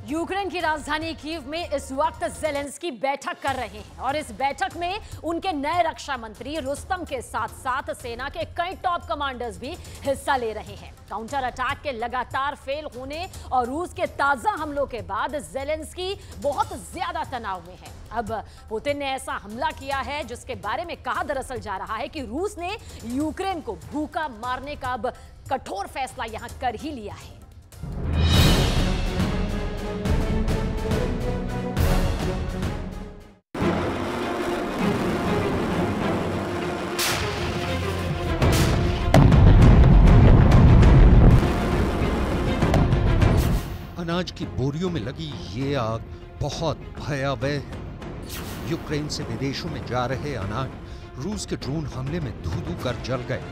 Ukraine की राजधानी Kyiv में इस वक्त ज़ेलेंस्की बैठक कर रहे हैं और इस बैठक में उनके नए रक्षा मंत्री रुस्तम के साथ साथ सेना के कई टॉप कमांडर्स भी हिस्सा ले रहे हैं। काउंटर अटैक के लगातार फेल होने और रूस के ताजा हमलों के बाद ज़ेलेंस्की बहुत ज्यादा तनाव में है। अब पुतिन ने ऐसा हमला किया है जिसके बारे में कहा दरअसल जा रहा है कि रूस ने यूक्रेन को भूखा मारने का अब कठोर फैसला यहां कर ही लिया है। अनाज की बोरियों में लगी ये आग बहुत भयावह है। यूक्रेन से विदेशों में जा रहे अनाज रूस के ड्रोन हमले में धू-धू कर जल गए।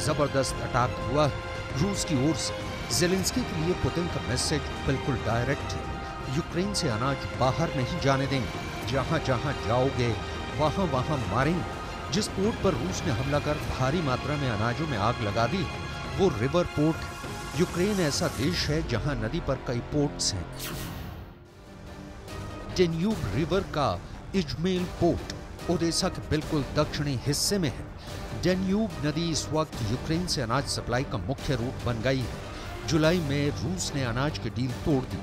जबरदस्त अटैक हुआ है रूस की ओर से। ज़ेलेंस्की के लिए पुतिन का मैसेज बिल्कुल डायरेक्ट है। यूक्रेन से अनाज बाहर नहीं जाने देंगे। जहां जहां जाओगे वहां वहां मारेंगे। जिस पोर्ट पर रूस ने हमला कर भारी मात्रा में अनाजों में आग लगा दी वो रिवर पोर्ट है। यूक्रेन ऐसा देश है जहां नदी पर कई पोर्ट्स हैं। डेन्यूब रिवर का इजमेल पोर्ट ओडेसा के बिल्कुल दक्षिणी हिस्से में है। डेन्यूब नदी इस वक्त यूक्रेन से अनाज सप्लाई का मुख्य रूट बन गई है। जुलाई में रूस ने अनाज की डील तोड़ दी।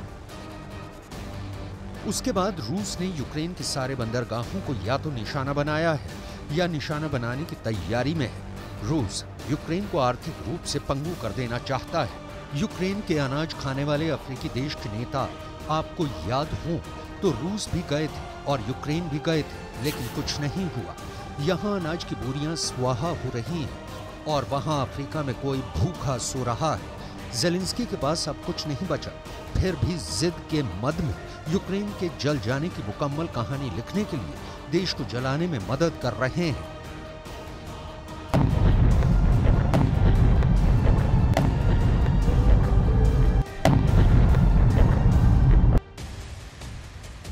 उसके बाद रूस ने यूक्रेन के सारे बंदरगाहों को या तो निशाना बनाया है या निशाना बनाने की तैयारी में है। रूस यूक्रेन को आर्थिक रूप से पंगु कर देना चाहता है। यूक्रेन के अनाज खाने वाले अफ्रीकी देश के नेता आपको याद हो तो रूस भी गए थे और यूक्रेन भी गए थे, लेकिन कुछ नहीं हुआ। यहाँ अनाज की बोरियां स्वाहा हो रही हैं और वहाँ अफ्रीका में कोई भूखा सो रहा है। ज़ेलेंस्की के पास अब कुछ नहीं बचा। फिर भी जिद के मद में यूक्रेन के जल जाने की मुकम्मल कहानी लिखने के लिए देश को जलाने में मदद कर रहे हैं।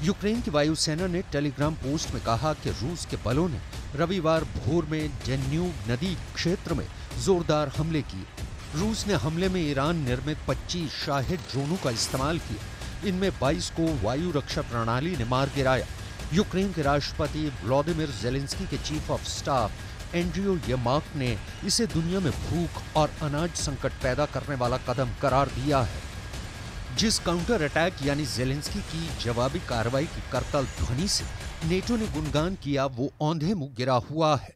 यूक्रेन की वायुसेना ने टेलीग्राम पोस्ट में कहा कि रूस के बलों ने रविवार भोर में डेन्यूब नदी क्षेत्र में जोरदार हमले किए। रूस ने हमले में ईरान निर्मित 25 शाहिद ड्रोनों का इस्तेमाल किया। इनमें 22 को वायु रक्षा प्रणाली ने मार गिराया। यूक्रेन के राष्ट्रपति व्लादिमीर ज़ेलेंस्की के चीफ ऑफ स्टाफ एंड्रियो यर्माक ने इसे दुनिया में भूख और अनाज संकट पैदा करने वाला कदम करार दिया है। जिस काउंटर अटैक यानी ज़ेलेंस्की की जवाबी कार्रवाई की करतल ध्वनि से नेटो ने गुणगान किया वो औंधे मुंह गिरा हुआ है।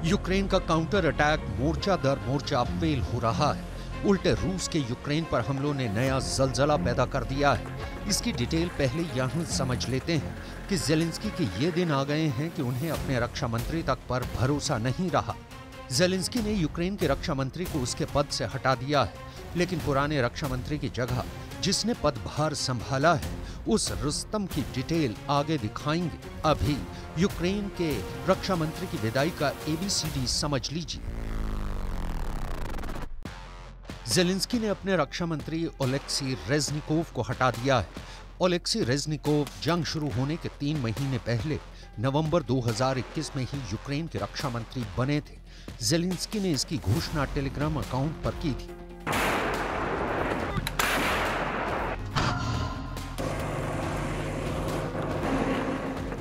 यूक्रेन का काउंटर अटैक मोर्चा दर मोर्चा फेल हो रहा है। उल्टे रूस के यूक्रेन पर हमलों ने नया जलजला पैदा कर दिया है। इसकी डिटेल पहले यहाँ समझ लेते हैं कि ज़ेलेंस्की के ये दिन आ गए हैं कि उन्हें अपने रक्षा मंत्री तक पर भरोसा नहीं रहा। ज़ेलेंस्की ने यूक्रेन के रक्षा मंत्री को उसके पद से हटा दिया है, लेकिन पुराने रक्षा मंत्री की जगह जिसने पदभार संभाला है उस रुस्तम की डिटेल आगे दिखाएंगे। अभी यूक्रेन के रक्षा मंत्री की विदाई का ABCD समझ लीजिए। ज़ेलेंस्की ने अपने रक्षा मंत्री ओलेक्सी रेज़निकोव को हटा दिया है। ओलेक्सी रेज़निकोव जंग शुरू होने के 3 महीने पहले नवंबर 2021 में ही यूक्रेन के रक्षा मंत्री बने थे। ज़ेलेंस्की ने इसकी घोषणा टेलीग्राम अकाउंट पर की थी।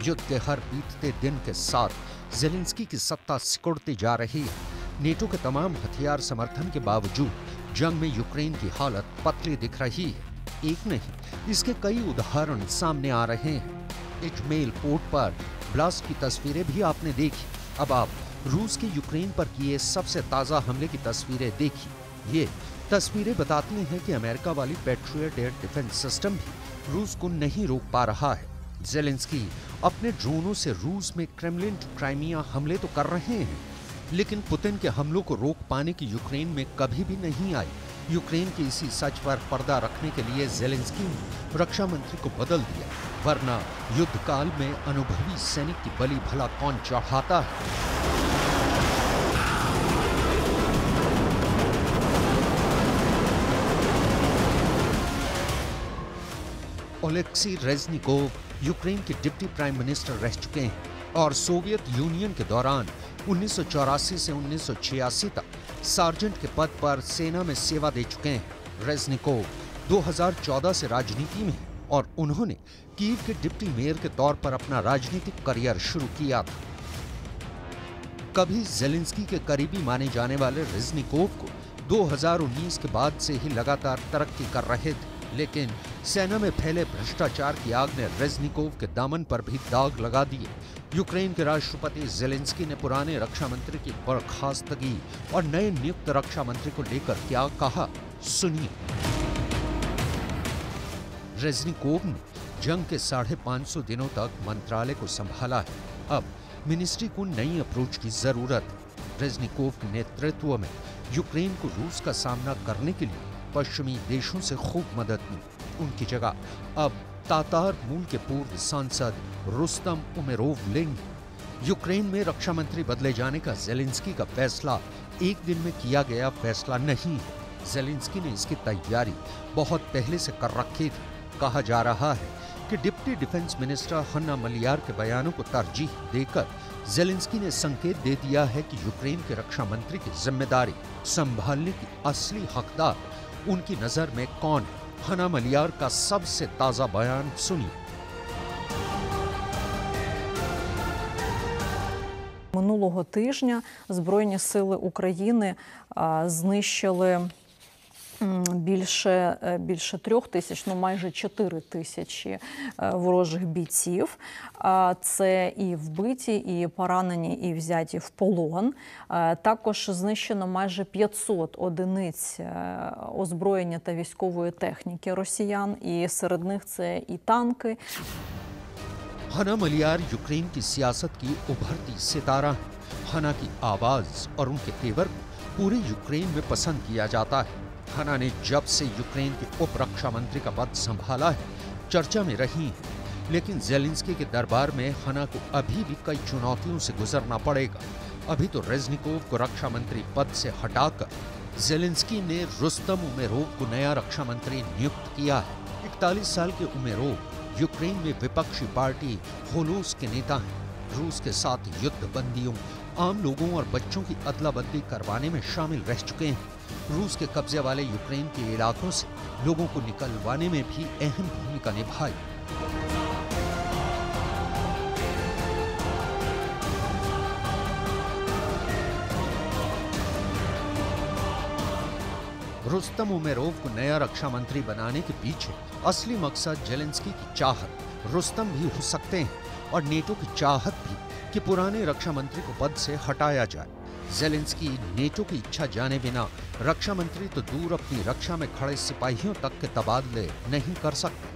युद्ध के हर बीतते दिन के साथ ज़ेलेंस्की की सत्ता सिकुड़ती जा रही है। नेटो के तमाम हथियार समर्थन के बावजूद जंग में यूक्रेन की हालत पतली दिख रही है। एक नहीं, इसके कई उदाहरण सामने आ रहे हैं। इजमेल पोर्ट पर ब्लास्ट की तस्वीरें भी आपने देखी। अब आप रूस के यूक्रेन पर किए सबसे ताजा हमले की तस्वीरें देखिए। ये तस्वीरें बताती हैं कि अमेरिका वाली पैट्रियट एयर डिफेंस सिस्टम भी रूस को नहीं रोक पा रहा है। ज़ेलेंस्की अपने ड्रोनों से रूस में क्रेमलिन टू क्राइमिया हमले तो कर रहे हैं, लेकिन पुतिन के हमलों को रोक पाने की यूक्रेन में कभी भी नहीं आई। यूक्रेन के इसी सच पर पर्दा रखने के लिए ज़ेलेंस्की ने रक्षा मंत्री को बदल दिया, वरना युद्ध काल में अनुभवी सैनिक की बलि भला कौन चढ़ाता है। ओलेक्सी रेज़निकोव यूक्रेन के डिप्टी प्राइम मिनिस्टर रह चुके हैं और सोवियत यूनियन के दौरान 1984 से 1986 तक सार्जेंट के पद पर सेना में सेवा दे चुके हैं। रेज़निकोव 2014 से राजनीति में हैं और उन्होंने कीव के डिप्टी मेयर के तौर पर अपना राजनीतिक करियर शुरू किया था। कभी ज़ेलेंस्की के करीबी माने जाने वाले रेज़निकोव को 2019 के बाद से ही लगातार तरक्की कर रहे थे, लेकिन सेना में फैले भ्रष्टाचार की आग ने रेज़निकोव के दामन पर भी दाग लगा दिए। यूक्रेन के राष्ट्रपति ज़ेलेंस्की ने पुराने रक्षा मंत्री की बर्खास्तगी और नए नियुक्त रक्षा मंत्री को लेकर क्या कहा, सुनिए। रेज़निकोव ने जंग के 550 दिनों तक मंत्रालय को संभाला है। अब मिनिस्ट्री को नई अप्रोच की जरूरत है। रेज़निकोव के नेतृत्व में यूक्रेन को रूस का सामना करने के लिए पश्चिमी देशों से खूब मदद मिली। उनकी जगह अब तातार मूल के पूर्व सांसद रुस्तम उमेरोव लेंगे। यूक्रेन में रक्षा मंत्री बदले जाने का ज़ेलेंस्की का फैसला एक दिन में किया गया फैसला नहीं है। ज़ेलेंस्की ने इसकी तैयारी बहुत पहले से कर रखी थी। कहा जा रहा है कि डिप्टी डिफेंस मिनिस्टर हन्ना मलियार के बयानों को तरजीह देकर ज़ेलेंस्की ने संकेत दे दिया है कि यूक्रेन के रक्षा मंत्री की जिम्मेदारी संभालने की असली हकदार उनकी नजर में कौन है। हन्ना मलियार का सबसे ताजा बयान सुनिए। Минулого тижня Збройні сили України знищили більше 3 тисяч, майже 4 тисячі ворожих бійців. Це і вбиті, і поранені, і взяті в полон. Також знищено майже 500 одиниць озброєння та військової техніки росіян, і серед них це і танки. हन्ना मलियार यूक्रेन की सियासत की उभरती सितारा है। हन्ना की आवाज और उनके तेवर को पूरे यूक्रेन में पसंद किया जाता है। हन्ना ने जब से यूक्रेन के उप रक्षा मंत्री का पद संभाला है, चर्चा में रही है। लेकिन ज़ेलेंस्की के दरबार में हन्ना को अभी भी कई चुनौतियों से गुजरना पड़ेगा। अभी तो रेज़निकोव को रक्षा मंत्री पद से हटाकर ज़ेलेंस्की ने रुस्तम उमेरोव को नया रक्षा मंत्री नियुक्त किया है। 41 साल के उमेरोव यूक्रेन में विपक्षी पार्टी होलोस के नेता हैं। रूस के साथ युद्ध बंदियों, आम लोगों और बच्चों की अदला बदली करवाने में शामिल रह चुके हैं। रूस के कब्जे वाले यूक्रेन के इलाकों से लोगों को निकलवाने में भी अहम भूमिका निभाई। रुस्तम उमेरोव को नया रक्षा मंत्री बनाने के पीछे असली मकसद ज़ेलेंस्की की चाहत, रुस्तम भी हो सकते हैं, और नेटो की चाहत भी कि पुराने रक्षा मंत्री को पद से हटाया जाए। ज़ेलेंस्की नेटो की इच्छा जाने बिना रक्षा मंत्री तो दूर अपनी रक्षा में खड़े सिपाहियों तक के तबादले नहीं कर सकते,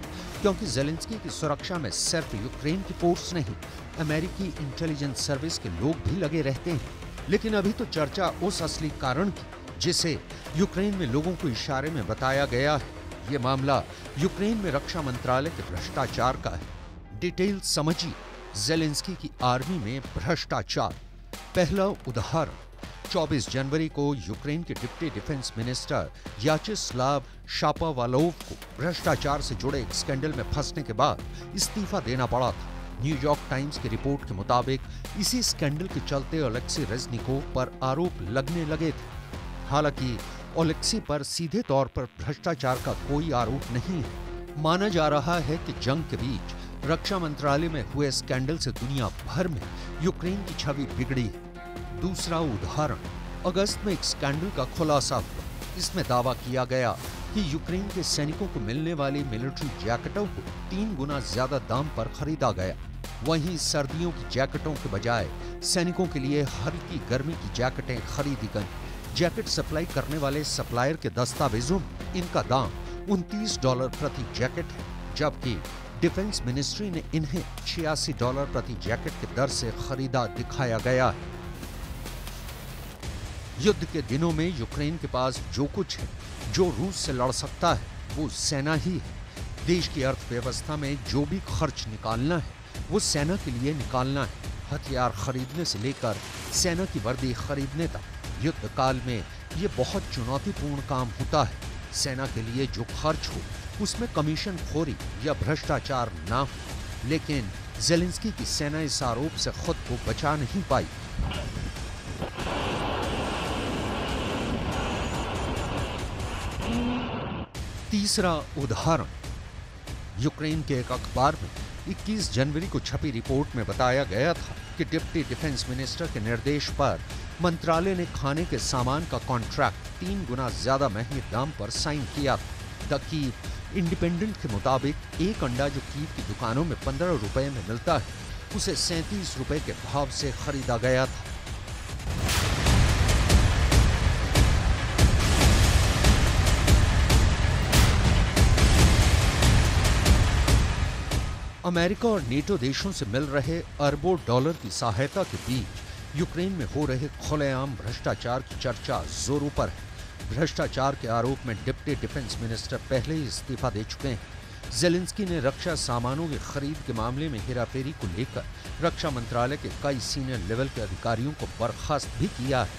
क्योंकि ज़ेलेंस्की की सुरक्षा में सिर्फ यूक्रेन की फोर्स नहीं, अमेरिकी इंटेलिजेंस सर्विस के लोग भी लगे रहते हैं। लेकिन अभी तो चर्चा उस असली कारण की जिसे यूक्रेन में लोगों को इशारे में बताया गया है। ये मामला यूक्रेन में रक्षा मंत्रालय के भ्रष्टाचार का है। डिटेल समझिए ज़ेलेंस्की की आर्मी में भ्रष्टाचार। पहला उदाहरण, 24 जनवरी को यूक्रेन के डिप्टी डिफेंस मिनिस्टर याचेस्लाव शापोवालोव को भ्रष्टाचार से जुड़े एक स्कैंडल में फंसने के बाद इस्तीफा देना पड़ा था। न्यूयॉर्क टाइम्स की रिपोर्ट के मुताबिक इसी स्कैंडल के चलते ओलेक्सी रेज़निकोव पर आरोप लगने लगे थे। हालांकि ओलेक्सी पर सीधे तौर पर भ्रष्टाचार का कोई आरोप नहीं है। माना जा रहा है कि जंग के बीच रक्षा मंत्रालय में हुए स्कैंडल से दुनिया भर में यूक्रेन की छवि बिगड़ी है। दूसरा उदाहरण, अगस्त में एक स्कैंडल का खुलासा हुआ। इसमें दावा किया गया कि यूक्रेन के सैनिकों को मिलने वाली मिलिट्री जैकेटों को 3 गुना ज्यादा दाम पर खरीदा गया। वहीं सर्दियों की जैकेटों के बजाय सैनिकों के लिए हल्की गर्मी की जैकेटें खरीदी गईं। जैकेट सप्लाई करने वाले सप्लायर के दस्तावेजों में इनका दाम $29 प्रति जैकेट है, जबकि डिफेंस मिनिस्ट्री ने इन्हें $86 प्रति जैकेट की दर से खरीदा दिखाया गया है। युद्ध के दिनों में यूक्रेन के पास जो कुछ है, जो रूस से लड़ सकता है, वो सेना ही है। देश की अर्थव्यवस्था में जो भी खर्च निकालना है, वो सेना के लिए निकालना है। हथियार खरीदने से लेकर सेना की वर्दी खरीदने तक युद्ध काल में ये बहुत चुनौतीपूर्ण काम होता है। सेना के लिए जो खर्च हो, उसमें कमीशन खोरी या भ्रष्टाचार ना हो। लेकिन ज़ेलेंस्की की सेना इस आरोप से खुद को बचा नहीं पाई। तीसरा उदाहरण, यूक्रेन के एक अखबार में 21 जनवरी को छपी रिपोर्ट में बताया गया था कि डिप्टी डिफेंस मिनिस्टर के निर्देश पर मंत्रालय ने खाने के सामान का कॉन्ट्रैक्ट 3 गुना ज्यादा महंगे दाम पर साइन किया था। द कीव इंडिपेंडेंट के मुताबिक एक अंडा जो कीव की दुकानों में 15 रुपए में मिलता है, उसे 37 रुपए के भाव से खरीदा गया था। अमेरिका और नेटो देशों से मिल रहे अरबों डॉलर की सहायता के बीच यूक्रेन में हो रहे खुलेआम भ्रष्टाचार की चर्चा जोरों पर है। भ्रष्टाचार के आरोप में डिप्टी डिफेंस मिनिस्टर पहले ही इस्तीफा दे चुके हैं। ज़ेलेंस्की ने रक्षा सामानों की खरीद के मामले में हेराफेरी को लेकर रक्षा मंत्रालय के कई सीनियर लेवल के अधिकारियों को बर्खास्त भी किया है।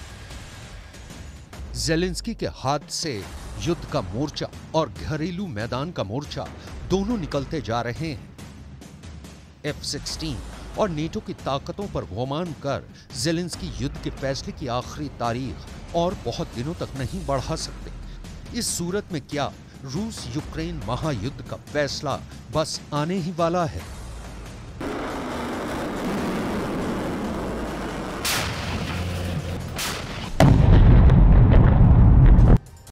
ज़ेलेंस्की के हाथ से युद्ध का मोर्चा और घरेलू मैदान का मोर्चा दोनों निकलते जा रहे हैं। F-16 और नेटो की ताकतों पर गुमान कर ज़ेलेंस्की युद्ध के फैसले की आखिरी तारीख और बहुत दिनों तक नहीं बढ़ा सकते। इस सूरत में क्या रूस यूक्रेन महायुद्ध का फैसला बस आने ही वाला है?